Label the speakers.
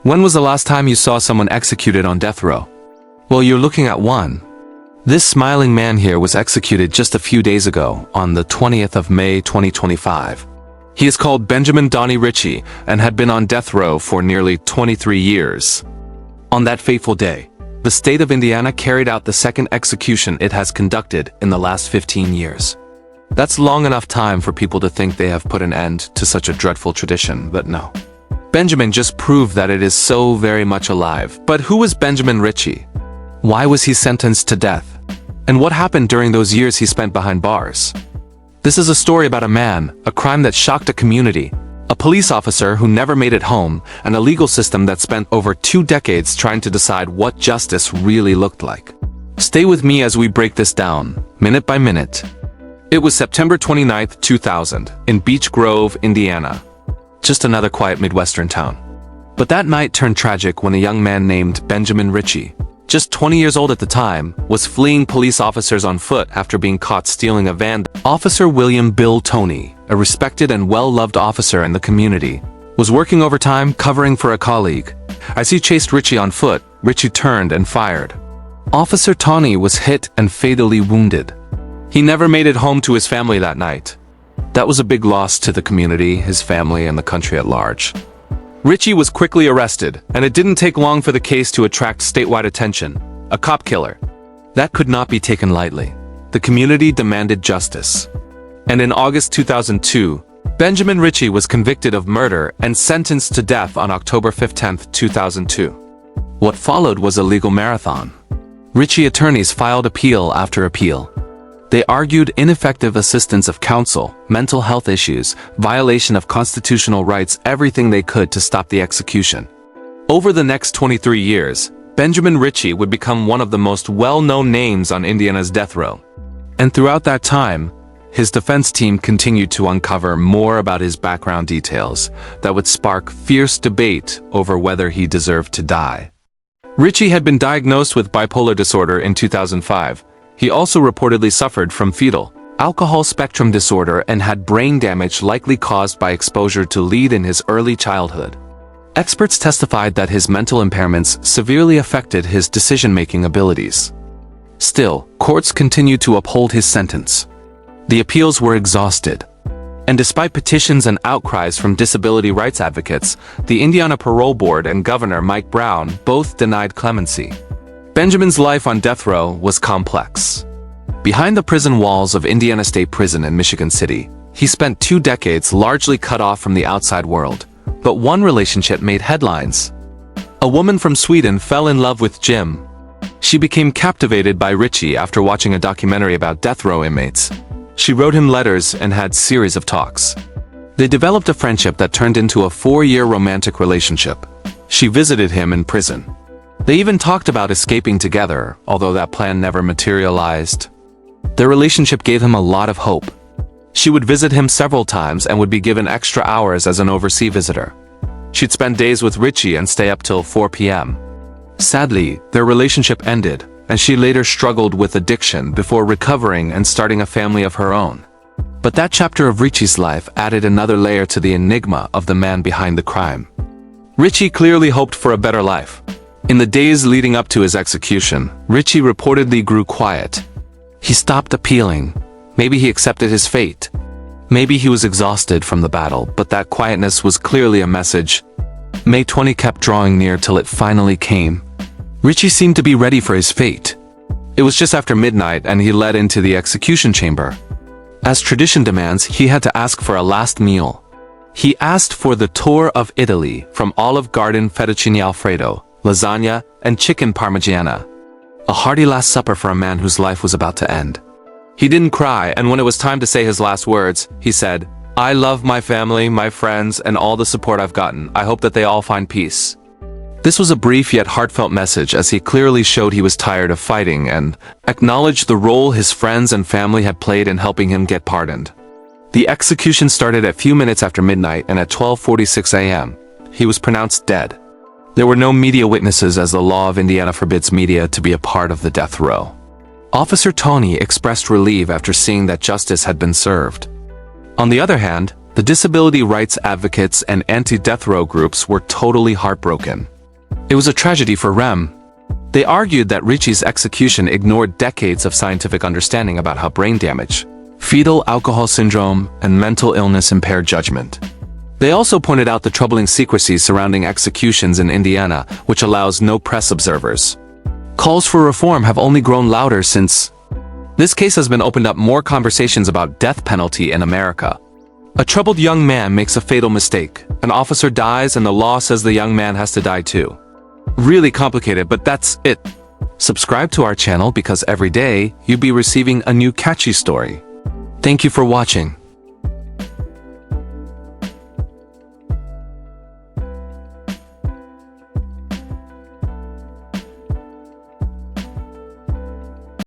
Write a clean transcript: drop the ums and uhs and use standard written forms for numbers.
Speaker 1: When was the last time you saw someone executed on death row? Well, you're looking at one. This smiling man here was executed just a few days ago, on the 20th of May 2025. He is called Benjamin Donnie Ritchie and had been on death row for nearly 23 years. On that fateful day, the state of Indiana carried out the second execution it has conducted in the last 15 years. That's long enough time for people to think they have put an end to such a dreadful tradition, but no. Benjamin just proved that it is so very much alive. But who was Benjamin Ritchie? Why was he sentenced to death? And what happened during those years he spent behind bars? This is a story about a man, a crime that shocked a community, a police officer who never made it home, and a legal system that spent over 2 decades trying to decide what justice really looked like. Stay with me as we break this down, minute by minute. It was September 29, 2000, in Beech Grove, Indiana. Just another quiet Midwestern town. But that night turned tragic when a young man named Benjamin Ritchie, just 20 years old at the time, was fleeing police officers on foot after being caught stealing a van. Officer William Bill Toney, a respected and well-loved officer in the community, was working overtime covering for a colleague. As he chased Ritchie on foot, Ritchie turned and fired. Officer Toney was hit and fatally wounded. He never made it home to his family that night. That was a big loss to the community, his family, and the country at large. Ritchie was quickly arrested, and it didn't take long for the case to attract statewide attention. A cop killer. That could not be taken lightly. The community demanded justice. And in August 2002, Benjamin Ritchie was convicted of murder and sentenced to death on October 15, 2002. What followed was a legal marathon. Ritchie attorneys filed appeal after appeal. They argued ineffective assistance of counsel, mental health issues, violation of constitutional rights, everything they could to stop the execution. Over the next 23 years, Benjamin Ritchie would become one of the most well-known names on Indiana's death row. And throughout that time, his defense team continued to uncover more about his background details that would spark fierce debate over whether he deserved to die. Ritchie had been diagnosed with bipolar disorder in 2005. He also reportedly suffered from fetal alcohol spectrum disorder and had brain damage likely caused by exposure to lead in his early childhood. Experts testified that his mental impairments severely affected his decision-making abilities. Still, courts continued to uphold his sentence. The appeals were exhausted. And despite petitions and outcries from disability rights advocates, the Indiana Parole Board and Governor Mike Brown both denied clemency. Benjamin's life on death row was complex. Behind the prison walls of Indiana State Prison in Michigan City, he spent 2 decades largely cut off from the outside world. But one relationship made headlines. A woman from Sweden fell in love with Jim. She became captivated by Ritchie after watching a documentary about death row inmates. She wrote him letters and had series of talks. They developed a friendship that turned into a 4-year romantic relationship. She visited him in prison. They even talked about escaping together, although that plan never materialized. Their relationship gave him a lot of hope. She would visit him several times and would be given extra hours as an overseas visitor. She'd spend days with Ritchie and stay up till 4 p.m. Sadly, their relationship ended, and she later struggled with addiction before recovering and starting a family of her own. But that chapter of Ritchie's life added another layer to the enigma of the man behind the crime. Ritchie clearly hoped for a better life. In the days leading up to his execution, Ritchie reportedly grew quiet. He stopped appealing. Maybe he accepted his fate. Maybe he was exhausted from the battle, but that quietness was clearly a message. May 20 kept drawing near till it finally came. Ritchie seemed to be ready for his fate. It was just after midnight and he led into the execution chamber. As tradition demands, he had to ask for a last meal. He asked for the tour of Italy from Olive Garden fettuccine alfredo, lasagna, and chicken parmigiana. A hearty last supper for a man whose life was about to end. He didn't cry, and when it was time to say his last words, he said, "I love my family, my friends, and all the support I've gotten. I hope that they all find peace." This was a brief yet heartfelt message, as he clearly showed he was tired of fighting and acknowledged the role his friends and family had played in helping him get pardoned. The execution started a few minutes after midnight, and at 12:46 a.m., he was pronounced dead. There were no media witnesses, as the law of Indiana forbids media to be a part of the death row. Officer Toney expressed relief after seeing that justice had been served. On the other hand, The disability rights advocates and anti-death row groups were totally heartbroken. It was a tragedy for Rem. They argued that Ritchie's execution ignored decades of scientific understanding about how brain damage, fetal alcohol syndrome, and mental illness impair judgment. They also pointed out the troubling secrecy surrounding executions in Indiana, which allows no press observers. Calls for reform have only grown louder since this case has been opened up more conversations about death penalty in America. A troubled young man makes a fatal mistake. An officer dies and the law says the young man has to die too. Really complicated, but that's it. Subscribe to our channel because every day you'll be receiving a new catchy story. Thank you for watching.